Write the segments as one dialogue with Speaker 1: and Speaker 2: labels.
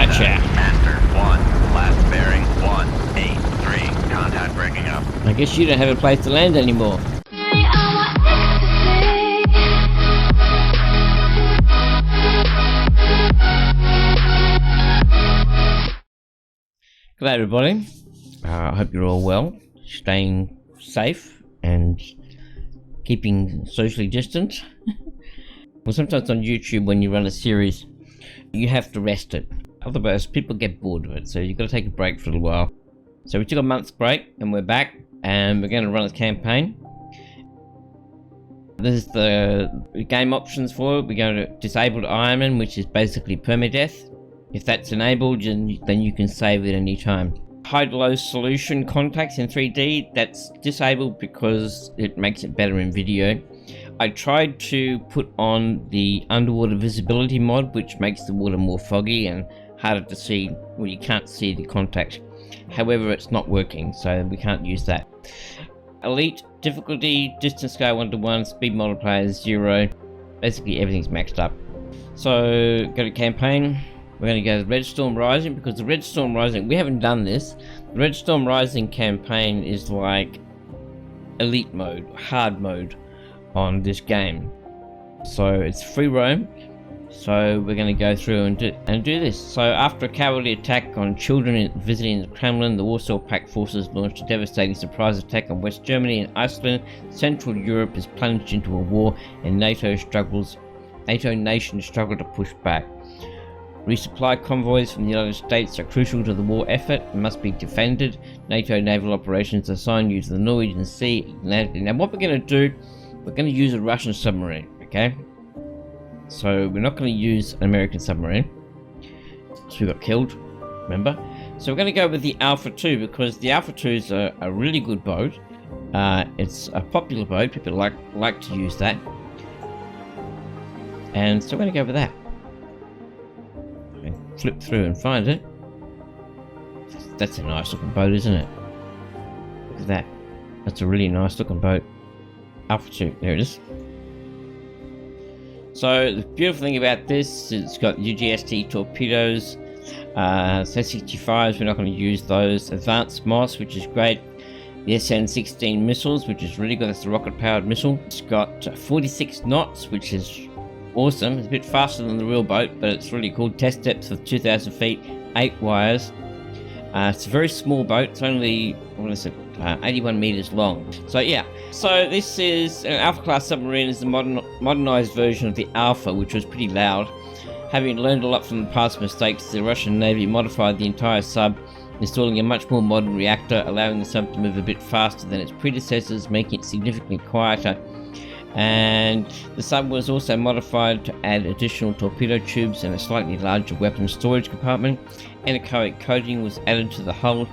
Speaker 1: Gotcha.
Speaker 2: Master 1, last bearing 183. Contact breaking up.
Speaker 1: I guess you don't have a place to land anymore. G'day everybody. I hope you're all well, staying safe and keeping socially distant. Well, sometimes on YouTube when you run a series, you have to rest it. Otherwise people get bored of it, so you've got to take a break for a little while. So we took a month's break and we're back and we're going to run a campaign. This is the game options for it. We're going to disable Ironman, which is basically permadeath. If that's enabled, then you can save it any time. Hide-low solution contacts in 3D, that's disabled because it makes it better in video. I tried to put on the underwater visibility mod, which makes the water more foggy and harder to see. Well, you can't see the contact. However, it's not working, so we can't use that. Elite difficulty, distance scale 1 to 1, speed multiplier 0. Basically everything's maxed up. So go to campaign. We're going to go to Red Storm Rising, because the Red Storm Rising, we haven't done this. The Red Storm Rising campaign is like elite mode, hard mode on this game. So it's free roam. So we're going to go through and do this. So after a cavalry attack on children visiting the Kremlin, the Warsaw Pact forces launched a devastating surprise attack on West Germany and Iceland. Central Europe is plunged into a war and NATO nations struggle to push back. Resupply convoys from the United States are crucial to the war effort and must be defended. NATO naval operations assigned you to the Norwegian Sea. Now what we're going to do, we're going to use a Russian submarine, okay? So we're not going to use an American submarine. So we got killed, remember? So we're going to go with the Alpha 2 because the Alpha 2 is a really good boat. It's a popular boat, people like to use that. And so we're going to go with that. Flip through and find it. That's a nice looking boat, isn't it? Look at that. That's a really nice looking boat. Alpha 2, there it is. So the beautiful thing about this is it's got UGST torpedoes, C-65s, we're not going to use those. Advanced MOS, which is great. The SN-16 missiles, which is really good, that's the rocket powered missile. It's got 46 knots, which is awesome. It's a bit faster than the real boat, but it's really cool. Test depth of 2,000 feet, 8 wires. It's a very small boat. It's only, what is it, 81 meters long. So yeah, so this is an Alpha class submarine. Is the modernized version of the Alpha, which was pretty loud. Having learned a lot from the past mistakes, the Russian Navy modified the entire sub, installing a much more modern reactor, allowing the sub to move a bit faster than its predecessors, making it significantly quieter. And the sub was also modified to add additional torpedo tubes and a slightly larger weapons storage compartment. Anechoic coating was added to the hull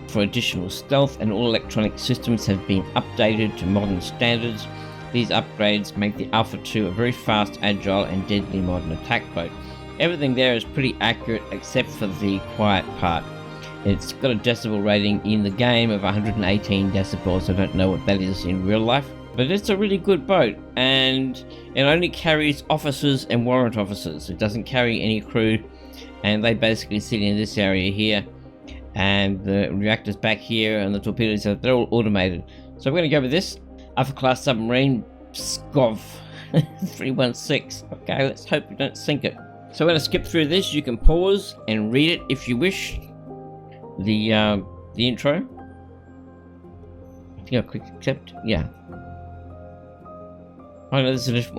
Speaker 1: for additional stealth, and all electronic systems have been updated to modern standards. These upgrades make the Alpha 2 a very fast, agile and deadly modern attack boat. Everything there is pretty accurate except for the quiet part. It's got a decibel rating in the game of 118 decibels. I don't know what that is in real life. But it's a really good boat, and it only carries officers and warrant officers. It doesn't carry any crew, and they basically sit in this area here, and the reactors back here, and the torpedoes, they're all automated. So we're going to go with this Alpha class submarine, Pskov 316. Okay, let's hope we don't sink it. So we're going to skip through this. You can pause and read it if you wish. The intro. I think I'll click accept. Yeah. Oh no, this is a different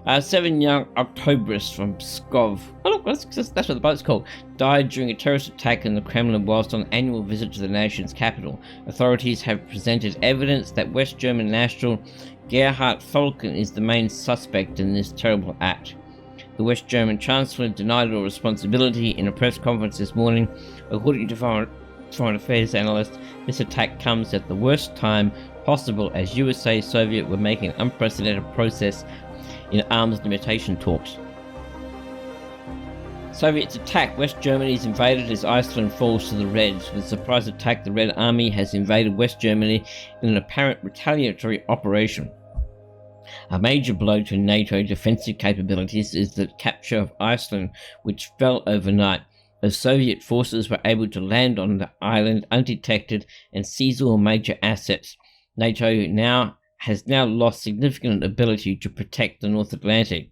Speaker 1: one. 7 young Octoberists from Pskov. Oh look, that's what the boat's called. Died during a terrorist attack in the Kremlin whilst on an annual visit to the nation's capital. Authorities have presented evidence that West German national Gerhard Falken is the main suspect in this terrible act. The West German Chancellor denied all responsibility in a press conference this morning. According to foreign affairs analysts, this attack comes at the worst time possible as USA Soviet were making an unprecedented process in arms limitation talks. Soviets attack. West Germany is invaded as Iceland falls to the Reds. With a surprise attack, the Red Army has invaded West Germany in an apparent retaliatory operation. A major blow to NATO defensive capabilities is the capture of Iceland, which fell overnight. as Soviet forces were able to land on the island undetected and seize all major assets. NATO has now lost significant ability to protect the North Atlantic.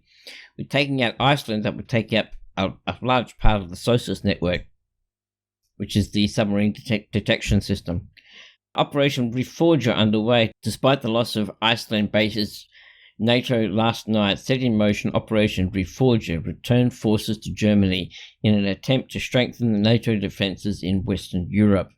Speaker 1: With taking out Iceland, that would take out a large part of the SOSUS network, which is the submarine detection system. Operation Reforger underway. Despite the loss of Iceland bases, NATO last night set in motion Operation Reforger, returned forces to Germany in an attempt to strengthen the NATO defences in Western Europe.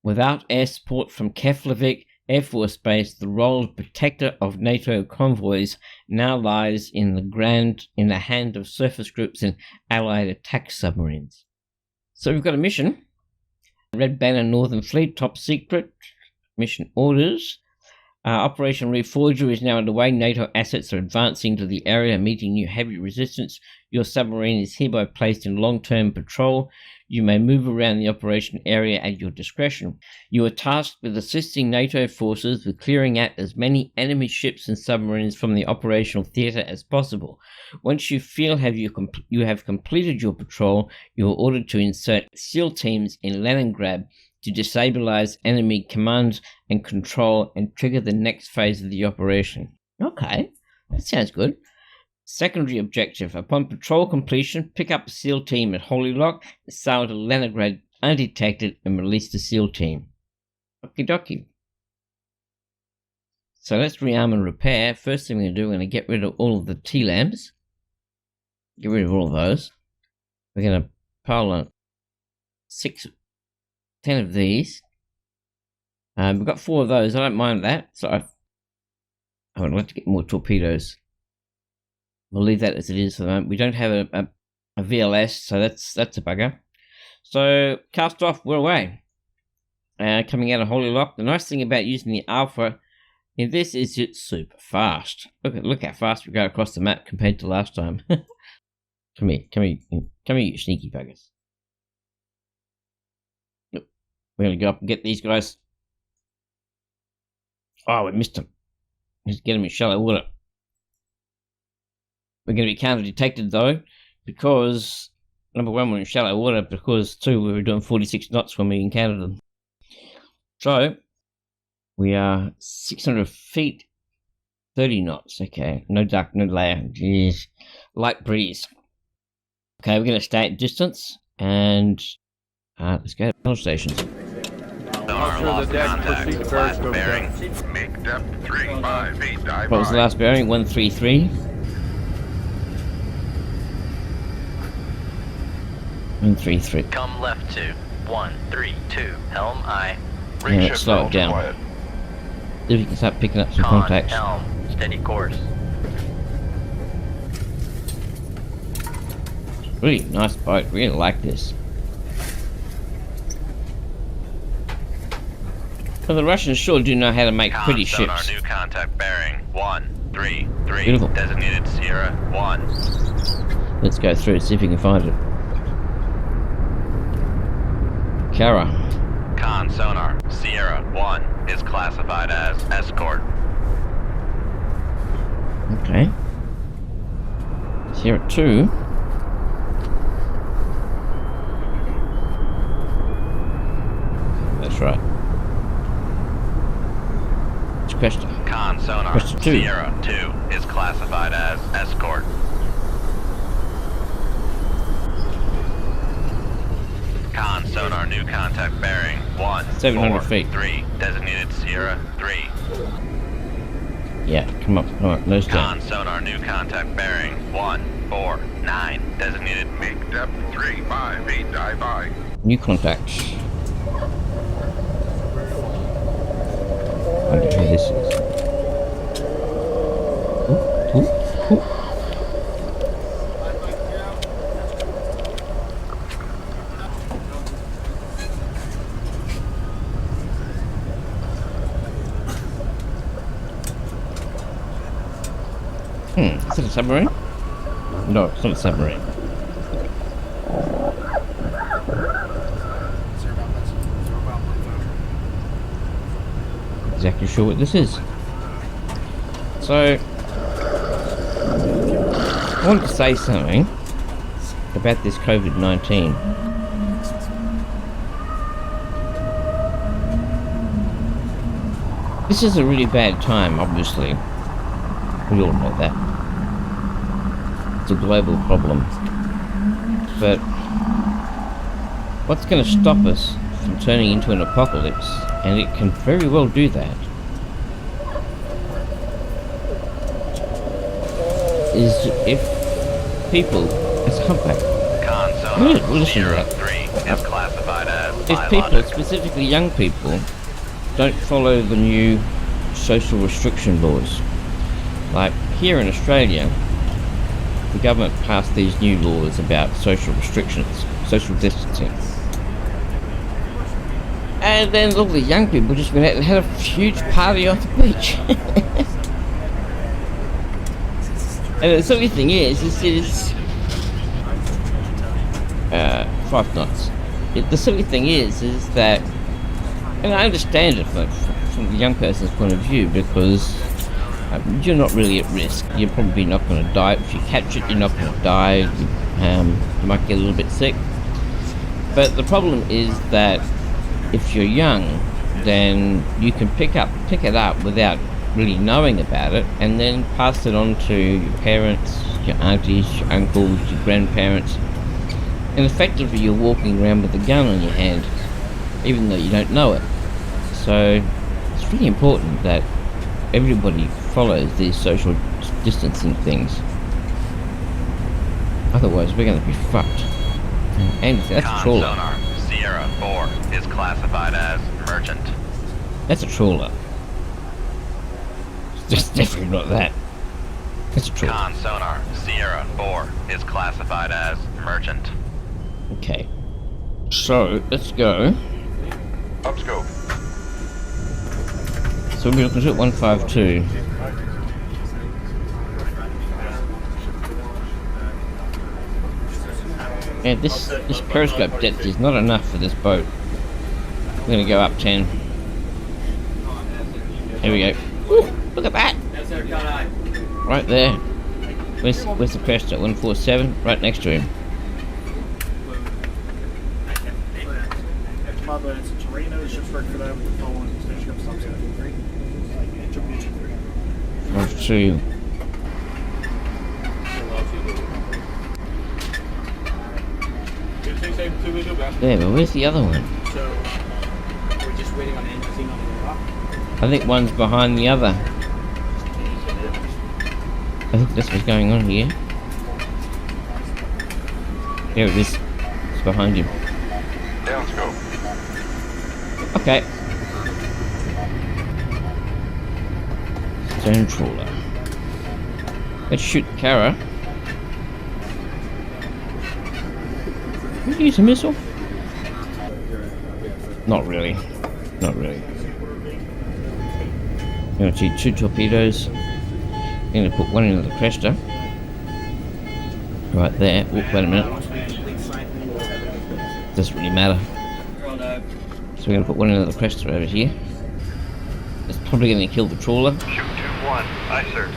Speaker 1: Without air support from Keflavik Air Force Base, the role of protector of NATO convoys now lies in the hand of surface groups and Allied attack submarines. So we've got a mission. Red Banner Northern Fleet, top secret. Mission orders. Operation Reforger is now underway. NATO assets are advancing to the area, meeting new heavy resistance. Your submarine is hereby placed in long-term patrol. You may move around the operation area at your discretion. You are tasked with assisting NATO forces with clearing out as many enemy ships and submarines from the operational theatre as possible. Once you feel you have completed your patrol, you are ordered to insert SEAL teams in Leningrad to destabilize enemy command and control and trigger the next phase of the operation. Okay, that sounds good. Secondary objective. Upon patrol completion, pick up a SEAL team at Holy Lock, sail to Leningrad undetected, and release the SEAL team. Okie dokie. So let's rearm and repair. First thing we're going to do, we're going to get rid of all of the T-lamps. Get rid of all of those. We're going to pile on 10 of these. We've got 4 of those. I don't mind that. So I would like to get more torpedoes. We'll leave that as it is for the moment. We don't have a VLS, so that's a bugger. So cast off, we're away. Coming out of Holy Lock. The nice thing about using the Alpha in this is it's super fast. Look how fast we go across the map compared to last time. Come here, you sneaky buggers. We're going to go up and get these guys. Oh, we missed them. Let's get them in shallow water. We're going to be counter-detected, though, because, number 1, we're in shallow water, because, 2, we were doing 46 knots when we encountered them. So, we are 600 feet, 30 knots. Okay, no duck, no layer. Jeez. Light breeze. Okay, we're going to stay at distance, and let's go to battle stations.
Speaker 2: Lost contact. Last bearing. Make depth 358. Dive.
Speaker 1: What was the last bearing? 133. 133.
Speaker 3: Come left to 132. Helm I.
Speaker 1: Yeah, let's slow it down.
Speaker 2: Quiet.
Speaker 1: See if we can start picking up some
Speaker 3: Con,
Speaker 1: contacts.
Speaker 3: helm, steady course.
Speaker 1: Really nice boat. Really like this. Well, the Russians sure do know how to make pretty
Speaker 2: Sonar,
Speaker 1: ships.
Speaker 2: new contact bearing 133.
Speaker 1: Beautiful.
Speaker 2: Designated Sierra 1.
Speaker 1: Let's go through and see if we can find it. Kara.
Speaker 2: Con sonar Sierra 1 is classified as escort.
Speaker 1: Okay. Sierra 2. That's right. It's Cresta.
Speaker 2: Con sonar
Speaker 1: Cresta 2.
Speaker 2: Sierra 2 is classified as escort. Con sonar new contact bearing
Speaker 1: 700 feet.
Speaker 2: 3 designated Sierra 3.
Speaker 1: Yeah, come up, nose down.
Speaker 2: Con sonar new contact bearing 149 designated make depth 358 dive by.
Speaker 1: New contacts. I wonder who this is. Ooh, ooh, ooh. Is it a submarine? No, it's not a submarine. Exactly sure what this is. So, I wanted to say something. about this COVID-19. This is a really bad time, obviously. We all know that. It's a global problem. But what's going to stop us from turning into an apocalypse? And it can very well do that. Is if people, it's humpback. Listen to that.
Speaker 2: Is classified as
Speaker 1: If people,
Speaker 2: biologic.
Speaker 1: specifically young people, don't follow the new social restriction laws. Like here in Australia, the government passed these new laws about social restrictions, social distancing. And then all the young people just went out and had a huge party on the beach. And the silly thing is 5 knots. The silly thing is that, and I understand it from the young person's point of view, because you're not really at risk. You're probably not going to die. If you catch it, you're not going to die. You might get a little bit sick. But the problem is that if you're young, then you can pick it up without really knowing about it, and then pass it on to your parents, your aunties, your uncles, your grandparents, and effectively you're walking around with a gun on your hand, even though you don't know it. So it's really important that everybody follows these social distancing things. Otherwise we're going to be fucked. And that's a trawler.
Speaker 2: Sonar Sierra 4 is classified as merchant.
Speaker 1: That's a trawler. It's definitely not that. That's a trawler.
Speaker 2: Con sonar Sierra 4 is classified as merchant.
Speaker 1: Okay. So let's go.
Speaker 2: Upscope.
Speaker 1: So we're looking at 152. Yeah, this periscope depth is not enough for this boat. We're gonna go up 10. Here we go. Ooh, look at that! Right there. Where's the crest at? 147? Right next to him. I'll show you. There, but where's the other one?
Speaker 4: So we're just waiting on anything on the rock.
Speaker 1: I think one's behind the other. I think that's what's going on here. There it is. It's behind him.
Speaker 2: Downscope.
Speaker 1: Okay. Stone trawler. Let's shoot the Kara. Can you use a missile? Not really. Not really. I'm going to shoot 2 torpedoes. I'm going to put one into the cresta. Right there. Oh, wait a minute. Doesn't really matter. So we're going to put one into the cresta over here. It's probably going to kill the trawler.
Speaker 2: Shoot 2-1. Aye, sir.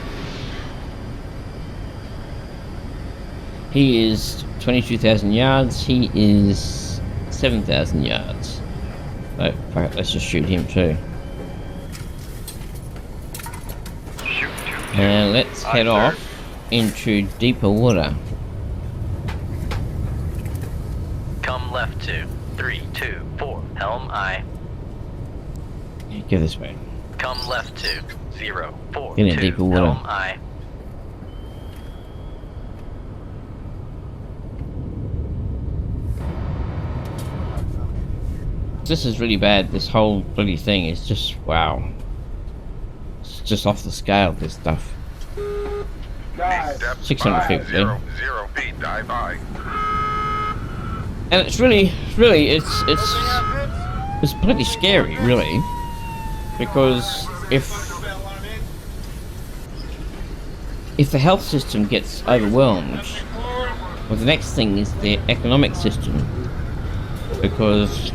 Speaker 1: He is 22,000 yards. He is 7,000 yards. So, fuck it, let's just shoot him too.
Speaker 2: Shoot 2-2.
Speaker 1: And let's
Speaker 2: Aye,
Speaker 1: head
Speaker 2: sir.
Speaker 1: off into deeper water.
Speaker 3: Come left to 324. Helm I.
Speaker 1: Go this way.
Speaker 3: Come left to 042.
Speaker 1: Get in deeper water.
Speaker 3: Helm I.
Speaker 1: This is really bad. This whole bloody thing is just, wow. It's just off the scale, this stuff.
Speaker 2: Depth
Speaker 1: 600 feet,
Speaker 2: 0 feet. Dive by.
Speaker 1: And it's really, it's pretty scary, really. Because if the health system gets overwhelmed, well, the next thing is the economic system. Because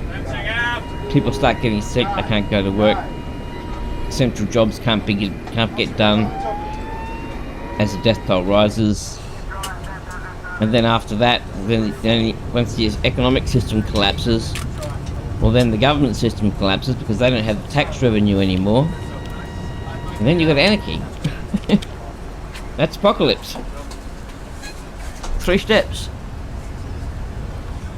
Speaker 1: people start getting sick, they can't go to work, central jobs can't get done as the death toll rises. And then after that, then once the economic system collapses, well then the government system collapses because they don't have the tax revenue anymore. And then you've got anarchy. That's apocalypse. 3 steps.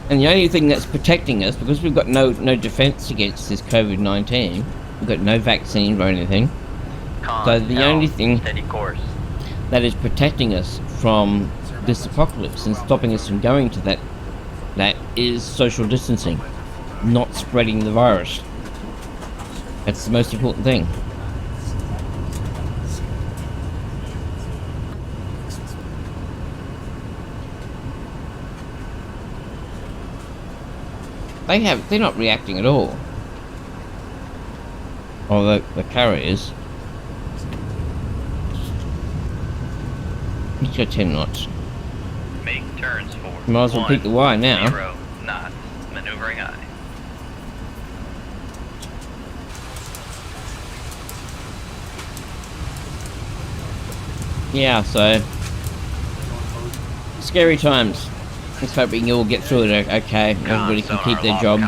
Speaker 1: And the only thing that's protecting us, because we've got no defense against this COVID-19, we've got no vaccine or anything, so the only thing that is protecting us from this apocalypse and stopping us from going to that is social distancing, not spreading the virus. That's the most important thing. They're not reacting at all. Or the carrier is. Let's go 10 knots.
Speaker 3: Make turns for
Speaker 1: Might as well pick the Y now.
Speaker 3: 0 knots. Maneuvering aye.
Speaker 1: Yeah, so scary times. Let's hope we can all get through it okay. Everybody can keep their jobs.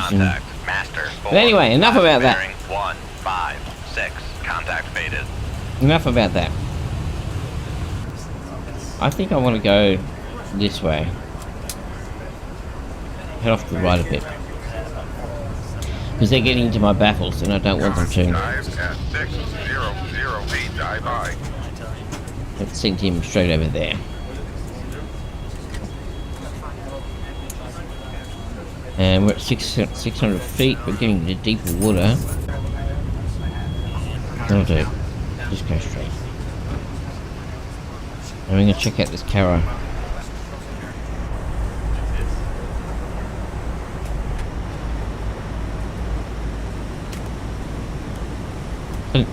Speaker 1: But anyway, enough about that.
Speaker 2: 156. Contact faded.
Speaker 1: Enough about that. I think I want to go this way. Head off to the right a bit. Because they're getting into my baffles and I don't want them to.
Speaker 2: Dive at 600 feet, dive high.
Speaker 1: Let's sink him straight over there. And we're at 600 feet, we're getting into deeper water. That'll do. Just go straight. And we're going to check out this carrier.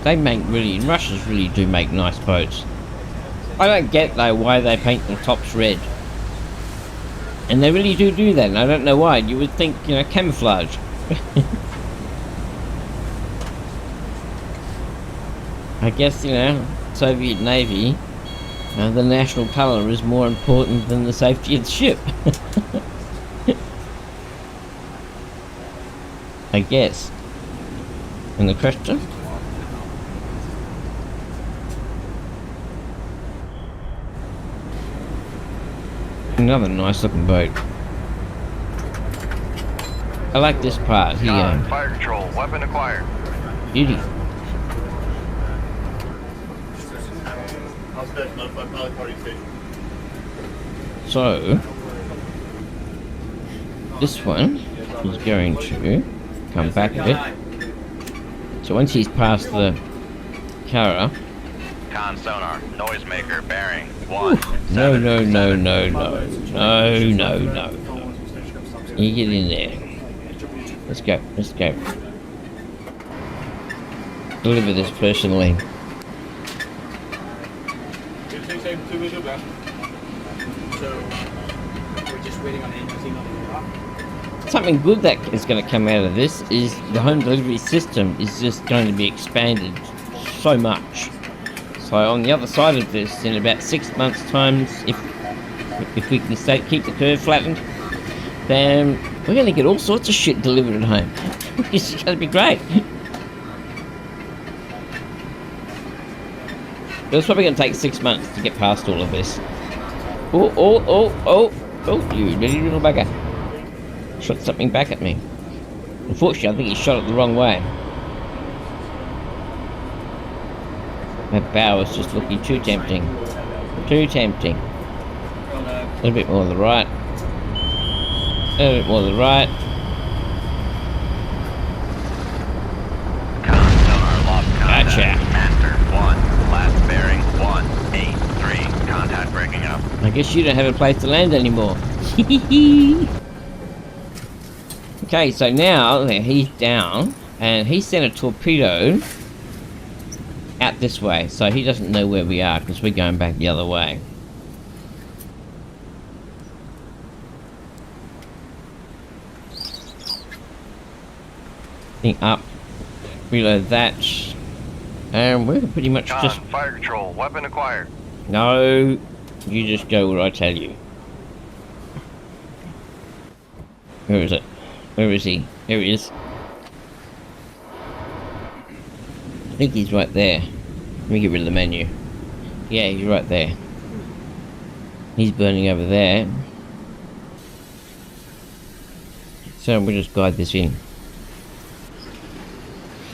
Speaker 1: They make really, Russians really do make nice boats. I don't get though why they paint the tops red. And they really do that, and I don't know why. You would think, you know, camouflage. I guess, you know, Soviet Navy, the national colour is more important than the safety of the ship. I guess. And the question? Another nice looking boat. I like this part here.
Speaker 2: Fire control, weapon acquired.
Speaker 1: Beauty. So, this one is going to come back a bit. So once he's past the carrier.
Speaker 2: Con sonar, noisemaker, bearing 1.
Speaker 1: No. You get in there. Let's go. Deliver this personally.
Speaker 4: So we're just waiting on anything on the rock.
Speaker 1: Something good that is going to come out of this is the home delivery system is just going to be expanded so much. So on the other side of this, in about 6 months' time, if we can keep the curve flattened, then we're going to get all sorts of shit delivered at home. It's going to be great. But it's probably going to take 6 months to get past all of this. Oh, you dirty little bugger. Shot something back at me. Unfortunately, I think he shot it the wrong way. That bow is just looking too tempting. Too tempting. A little bit more to the right. A little bit more to the right. Gotcha.
Speaker 2: Master 1, last bearing 183. Contact breaking up.
Speaker 1: I guess you don't have a place to land anymore. Okay, so now he's down and he sent a torpedo out this way, so he doesn't know where we are because we're going back the other way. Thing up, reload that, and we're pretty much just
Speaker 2: fire control, weapon acquired.
Speaker 1: no. You just go where I tell you. Where is it? Where is he? There he is. I think he's right there. Let me get rid of the menu. Yeah, he's right there. He's burning over there. So we'll just guide this in.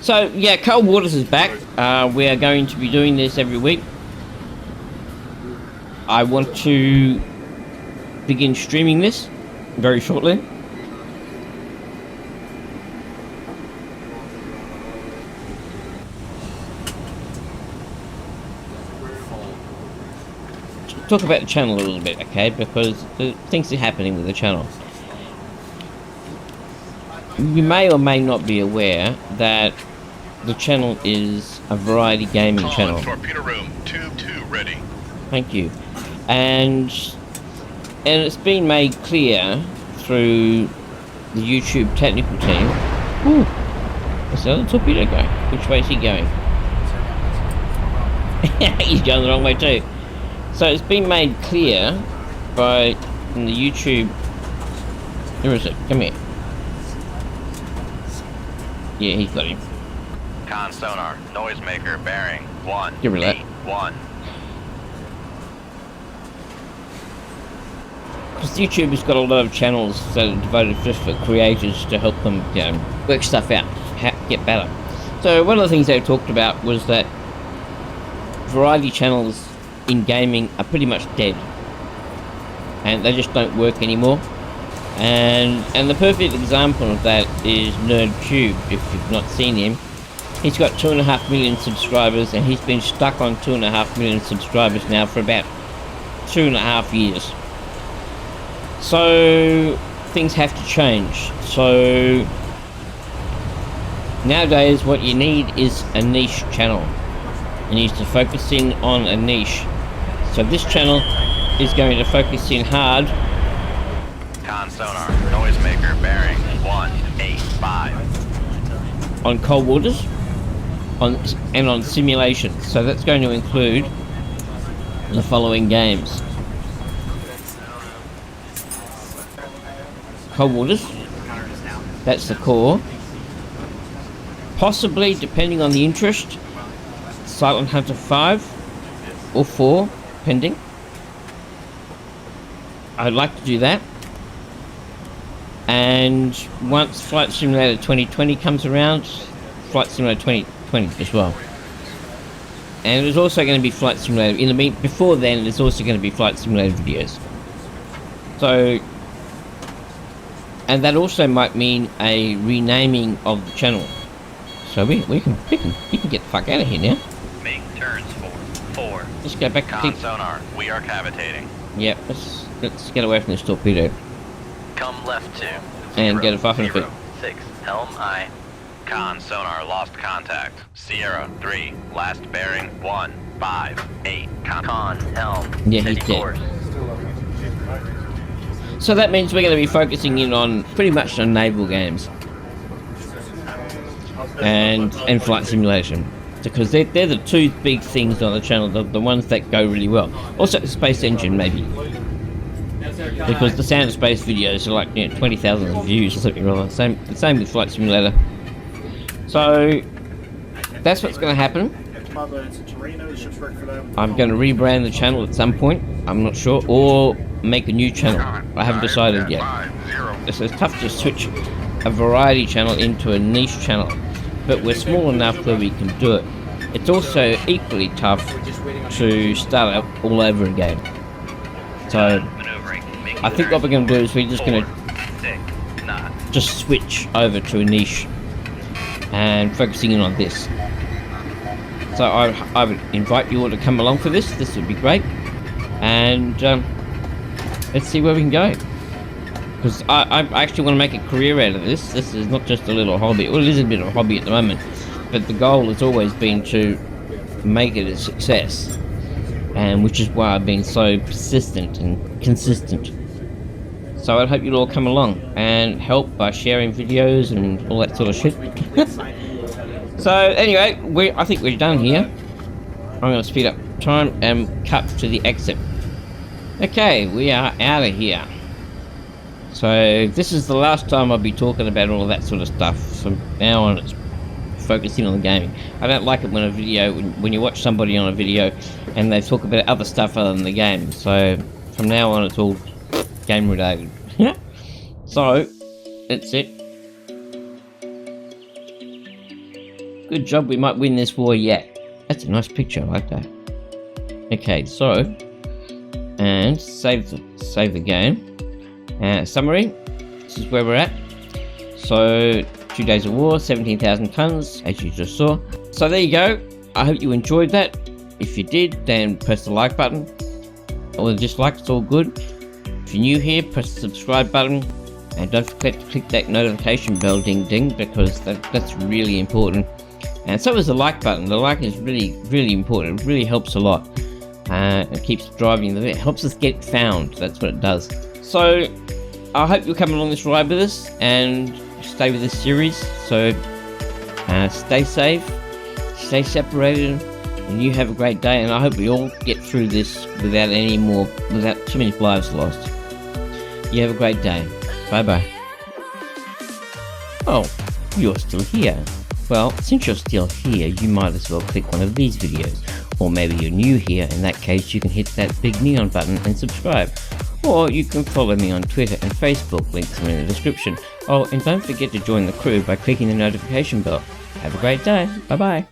Speaker 1: So yeah, Cold Waters is back. We are going to be doing this every week. I want to begin streaming this very shortly. Talk about the channel a little bit, okay? Because things are happening with the channel. You may or may not be aware that the channel is a variety gaming channel.
Speaker 2: Torpedo room, tube 2 ready.
Speaker 1: Thank you. And it's been made clear through the YouTube technical team. Ooh, where's the other torpedo going? Which way is he going? He's going the wrong way too. So it's been made clear by the YouTube. Where is it? Come here. Yeah, he's got him.
Speaker 2: Con sonar, noisemaker, bearing 1,
Speaker 1: Give her that.
Speaker 2: 1.
Speaker 1: Because YouTube has got a lot of channels that are devoted just for creators to help them, you know, work stuff out, get better. So one of the things they talked about was that variety channels in gaming are pretty much dead, and they just don't work anymore. And the perfect example of that is NerdCube. If you've not seen him, he's got 2.5 million subscribers, and he's been stuck on 2.5 million subscribers now for about 2.5 years. So things have to change. So nowadays what you need is a niche channel. You need to focus in on a niche. So this channel is going to focus in hard
Speaker 2: Con sonar, noisemaker, bearing 185.
Speaker 1: on Cold Waters and on simulations. So that's going to include the following games: Cold Waters, that's the core. Possibly, depending on the interest, Silent Hunter 5 or 4, pending. I'd like to do that. And once Flight Simulator 2020 comes around, Flight Simulator 2020 as well. And there's also going to be Flight Simulator before then. There's also going to be Flight Simulator videos. So, and that also might mean a renaming of the channel. So we can get the fuck out of here now.
Speaker 2: Make turns for 4.
Speaker 1: Let's go back to
Speaker 2: Con sonar, we are cavitating.
Speaker 1: Yep, let's get away from this torpedo
Speaker 3: Come left 2.
Speaker 1: and get a 500 feet.
Speaker 3: 6. Helm I.
Speaker 2: Con sonar, lost contact. Sierra 3, last bearing 158.
Speaker 3: Con helm.
Speaker 1: Yeah, he's
Speaker 3: Steady
Speaker 1: dead.
Speaker 3: course.
Speaker 1: So that means we're going to be focusing in on pretty much on naval games and flight simulation, because they're the two big things on the channel, the ones that go really well. Also the space engine maybe, because the Sound of Space videos are like, you know, 20,000 views or something rather. Same with Flight Simulator. So that's what's going to happen. I'm going to rebrand the channel at some point, I'm not sure, or make a new channel. I haven't decided yet. It's tough to switch a variety channel into a niche channel, but we're small enough that we can do it. It's also equally tough to start up all over again. So I think what we're going to do is we're just going to just switch over to a niche and focusing in on this. So I would invite you all to come along for this. This would be great, and let's see where we can go. Because I actually want to make a career out of this. This is not just a little hobby. Well, it is a bit of a hobby at the moment, but the goal has always been to make it a success, and which is why I've been so persistent and consistent. So I hope you'll all come along and help by sharing videos and all that sort of shit. So anyway, I think we're done here. I'm going to speed up time and cut to the exit. Okay, we are out of here. So this is the last time I'll be talking about all of that sort of stuff. From now on, it's focusing on the gaming. I don't like it when a video, when you watch somebody on a video and they talk about other stuff other than the game. So from now on, it's all game related. So that's it. Good job. We might win this war yet. That's a nice picture. I like that. Okay, so and save the game. Summary. This is where we're at. So 2 days of war, 17,000 tons, as you just saw. So there you go. I hope you enjoyed that. If you did, then press the like button, or the dislike. It's all good. If you're new here, press the subscribe button, and don't forget to click that notification bell, ding ding, because that's really important. And so is the like button. The like is really important. It really helps a lot. It keeps driving. It helps us get found. That's what it does. So I hope you'll come along this ride with us and stay with this series. So stay safe, stay separated, and you have a great day. And I hope we all get through this without too many lives lost. You have a great day. Bye bye. Oh, you're still here. Well, since you're still here, you might as well click one of these videos. Or maybe you're new here. In that case, you can hit that big neon button and subscribe. Or you can follow me on Twitter and Facebook, links are in the description. Oh, and don't forget to join the crew by clicking the notification bell. Have a great day. Bye bye.